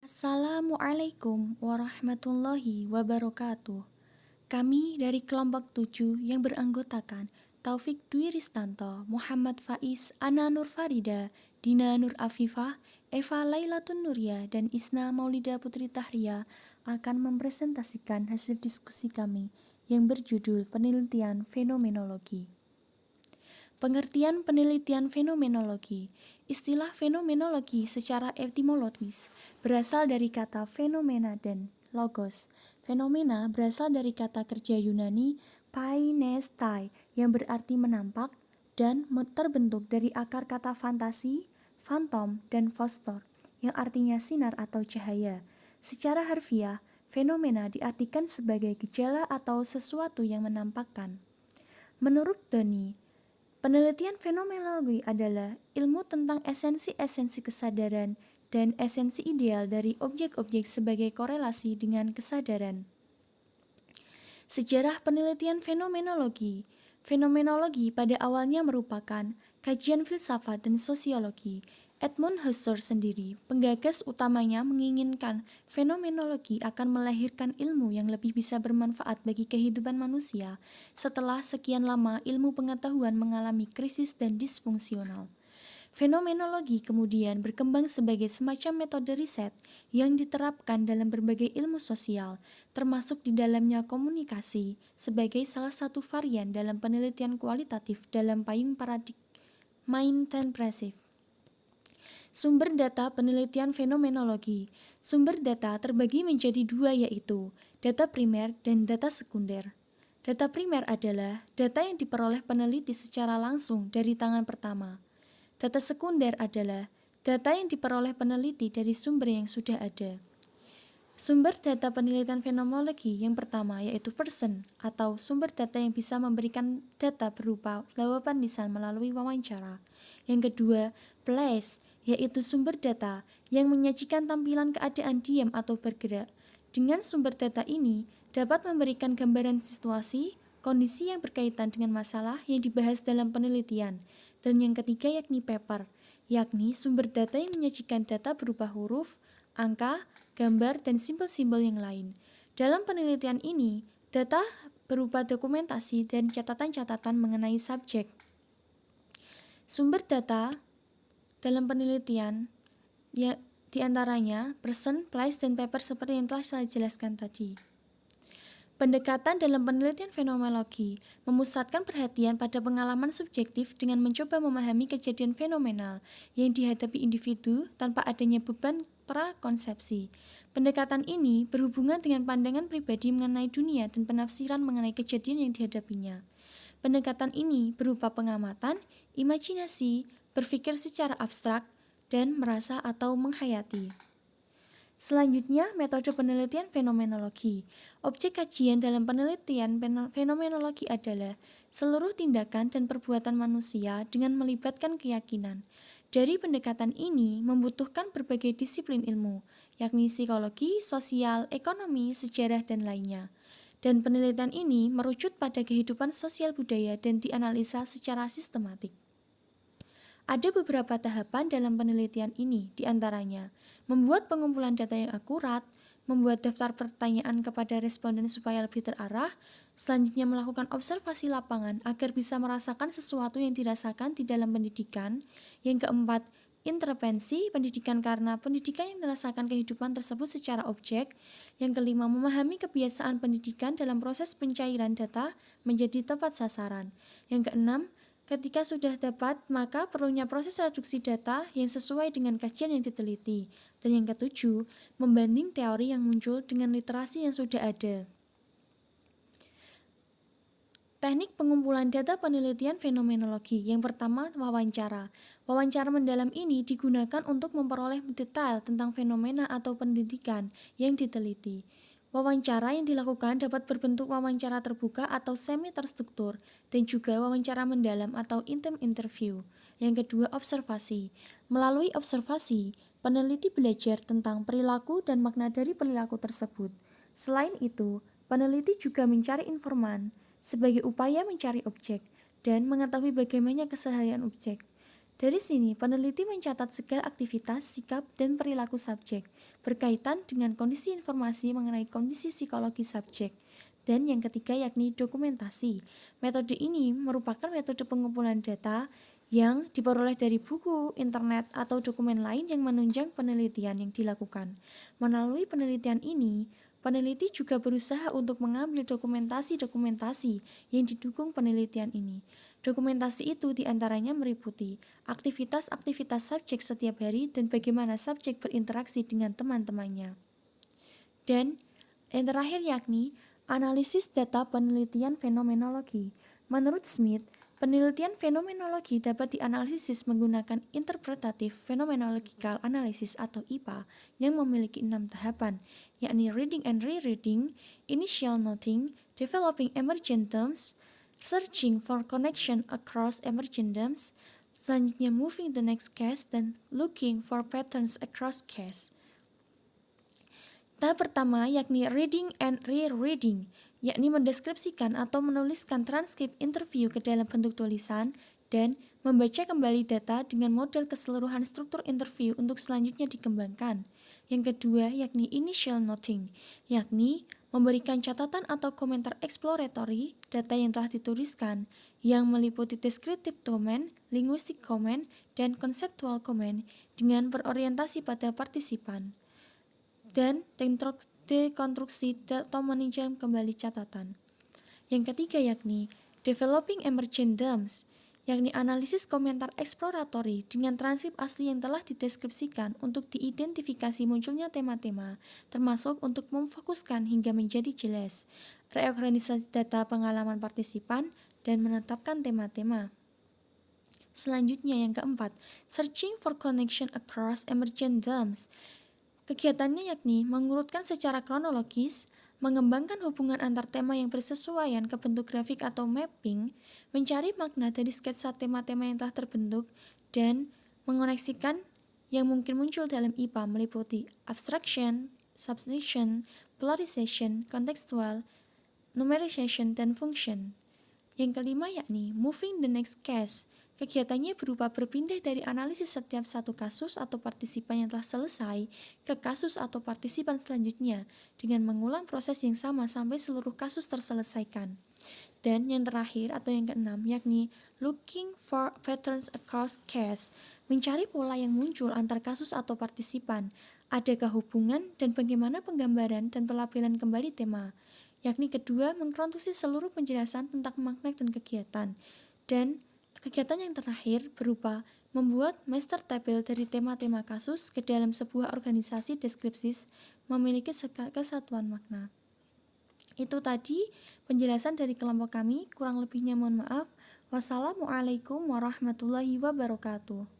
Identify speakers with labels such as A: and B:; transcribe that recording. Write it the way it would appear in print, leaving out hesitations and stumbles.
A: Assalamualaikum warahmatullahi wabarakatuh. Kami dari kelompok 7 yang beranggotakan Taufik Dwi Ristanto, Muhammad Faiz, Ana Nur Farida, Dina Nur Afifah, Eva Lailatun Nuria, dan Isna Maulida Putri Tahria akan mempresentasikan hasil diskusi kami yang berjudul Penelitian Fenomenologi. Pengertian penelitian fenomenologi. Istilah fenomenologi secara etimologis berasal dari kata fenomena dan logos. Fenomena berasal dari kata kerja Yunani painestai yang berarti menampak dan terbentuk dari akar kata fantasi, fantom, dan fostor yang artinya sinar atau cahaya. Secara harfiah, fenomena diartikan sebagai gejala atau sesuatu yang menampakkan. Menurut Doni, penelitian fenomenologi adalah ilmu tentang esensi-esensi kesadaran dan esensi ideal dari objek-objek sebagai korelasi dengan kesadaran. Sejarah penelitian fenomenologi. Fenomenologi pada awalnya merupakan kajian filsafat dan sosiologi. Edmund Husserl sendiri, penggagas utamanya menginginkan fenomenologi akan melahirkan ilmu yang lebih bisa bermanfaat bagi kehidupan manusia setelah sekian lama ilmu pengetahuan mengalami krisis dan disfungsional. Fenomenologi kemudian berkembang sebagai semacam metode riset yang diterapkan dalam berbagai ilmu sosial, termasuk di dalamnya komunikasi sebagai salah satu varian dalam penelitian kualitatif dalam payung paradigma intensif. Sumber data penelitian fenomenologi. Sumber data terbagi menjadi dua, yaitu data primer dan data sekunder. Data primer adalah data yang diperoleh peneliti secara langsung dari tangan pertama. Data sekunder adalah data yang diperoleh peneliti dari sumber yang sudah ada. Sumber data penelitian fenomenologi yang pertama yaitu person atau sumber data yang bisa memberikan data berupa jawaban lisan melalui wawancara. Yang kedua, place yaitu sumber data yang menyajikan tampilan keadaan diam atau bergerak. Dengan sumber data ini dapat memberikan gambaran situasi, kondisi yang berkaitan dengan masalah yang dibahas dalam penelitian. Dan yang ketiga yakni paper, yakni sumber data yang menyajikan data berupa huruf, angka, gambar, dan simbol-simbol yang lain. Dalam penelitian ini, data berupa dokumentasi dan catatan-catatan mengenai subjek. Sumber data dalam penelitian ya diantaranya person, place, dan paper seperti yang telah saya jelaskan tadi. Pendekatan dalam penelitian fenomenologi memusatkan perhatian pada pengalaman subjektif dengan mencoba memahami kejadian fenomenal yang dihadapi individu tanpa adanya beban prakonsepsi. Pendekatan ini berhubungan dengan pandangan pribadi mengenai dunia dan penafsiran mengenai kejadian yang dihadapinya. Pendekatan ini berupa pengamatan, imajinasi, berpikir secara abstrak, dan merasa atau menghayati. Selanjutnya, metode penelitian fenomenologi. Objek kajian dalam penelitian fenomenologi adalah seluruh tindakan dan perbuatan manusia dengan melibatkan keyakinan. Dari pendekatan ini membutuhkan berbagai disiplin ilmu, yakni psikologi, sosial, ekonomi, sejarah, dan lainnya. Dan penelitian ini merucut pada kehidupan sosial budaya dan dianalisa secara sistematik. Ada beberapa tahapan dalam penelitian ini, diantaranya membuat pengumpulan data yang akurat, membuat daftar pertanyaan kepada responden supaya lebih terarah, selanjutnya melakukan observasi lapangan agar bisa merasakan sesuatu yang dirasakan di dalam pendidikan. Yang keempat, intervensi pendidikan karena pendidikan yang merasakan kehidupan tersebut secara objek. Yang kelima, memahami kebiasaan pendidikan dalam proses pencairan data menjadi tepat sasaran. Yang keenam, ketika sudah dapat, maka perlunya proses reduksi data yang sesuai dengan kajian yang diteliti. Dan yang ketujuh, membanding teori yang muncul dengan literasi yang sudah ada. Teknik pengumpulan data penelitian fenomenologi. Yang pertama, wawancara. Wawancara mendalam ini digunakan untuk memperoleh detail tentang fenomena atau pendidikan yang diteliti. Wawancara yang dilakukan dapat berbentuk wawancara terbuka atau semi terstruktur dan juga wawancara mendalam atau intimate interview. Yang kedua, observasi. Melalui observasi, peneliti belajar tentang perilaku dan makna dari perilaku tersebut. Selain itu, peneliti juga mencari informan sebagai upaya mencari objek dan mengetahui bagaimana keseharian objek. Dari sini, peneliti mencatat segala aktivitas, sikap, dan perilaku subjek. berkaitan dengan kondisi informasi mengenai kondisi psikologi subjek. Dan yang ketiga yakni dokumentasi. Metode ini merupakan metode pengumpulan data yang diperoleh dari buku, internet, atau dokumen lain yang menunjang penelitian yang dilakukan. Melalui penelitian ini, peneliti juga berusaha untuk mengambil dokumentasi-dokumentasi yang didukung penelitian ini. Dokumentasi itu diantaranya meliputi aktivitas-aktivitas subjek setiap hari dan bagaimana subjek berinteraksi dengan teman-temannya. Dan yang terakhir yakni analisis data penelitian fenomenologi. Menurut Smith, penelitian fenomenologi dapat dianalisis menggunakan interpretative phenomenological analysis atau IPA yang memiliki 6 tahapan, yakni reading and rereading, initial noting, developing emergent terms, searching for connection across emergent terms, selanjutnya moving the next case, dan looking for patterns across case. Tahap pertama yakni reading and rereading, yakni mendeskripsikan atau menuliskan transkrip interview ke dalam bentuk tulisan dan membaca kembali data dengan model keseluruhan struktur interview untuk selanjutnya dikembangkan. Yang kedua yakni initial noting, yakni memberikan catatan atau komentar exploratory data yang telah dituliskan yang meliputi descriptive comment, linguistic comment, dan conceptual comment dengan berorientasi pada partisipan. Dan dekonstruksi atau meninjau kembali catatan. Yang ketiga yakni developing emergent terms, yakni analisis komentar eksploratory dengan transkrip asli yang telah dideskripsikan untuk diidentifikasi munculnya tema-tema, termasuk untuk memfokuskan hingga menjadi jelas, reorganisasi data pengalaman partisipan, dan menetapkan tema-tema. Selanjutnya yang keempat, searching for connection across emergent terms. Kegiatannya yakni mengurutkan secara kronologis, mengembangkan hubungan antar tema yang bersesuaian ke bentuk grafik atau mapping, mencari makna dari sketsa tema-tema yang telah terbentuk, dan mengoneksikan yang mungkin muncul dalam IPA meliputi abstraction, substitution, polarization, contextual, numerization, dan function. Yang kelima yakni moving the next case. Kegiatannya berupa berpindah dari analisis setiap satu kasus atau partisipan yang telah selesai ke kasus atau partisipan selanjutnya dengan mengulang proses yang sama sampai seluruh kasus terselesaikan. Dan yang terakhir atau yang keenam yakni looking for patterns across case, mencari pola yang muncul antar kasus atau partisipan, adakah hubungan dan bagaimana penggambaran dan pelabelan kembali tema. Yakni kedua mengkonstruksi seluruh penjelasan tentang makna dan kegiatan. Dan kegiatan yang terakhir berupa membuat master table dari tema-tema kasus ke dalam sebuah organisasi deskripsis memiliki kesatuan makna. Itu tadi penjelasan dari kelompok kami, kurang lebihnya mohon maaf. Wassalamualaikum warahmatullahi wabarakatuh.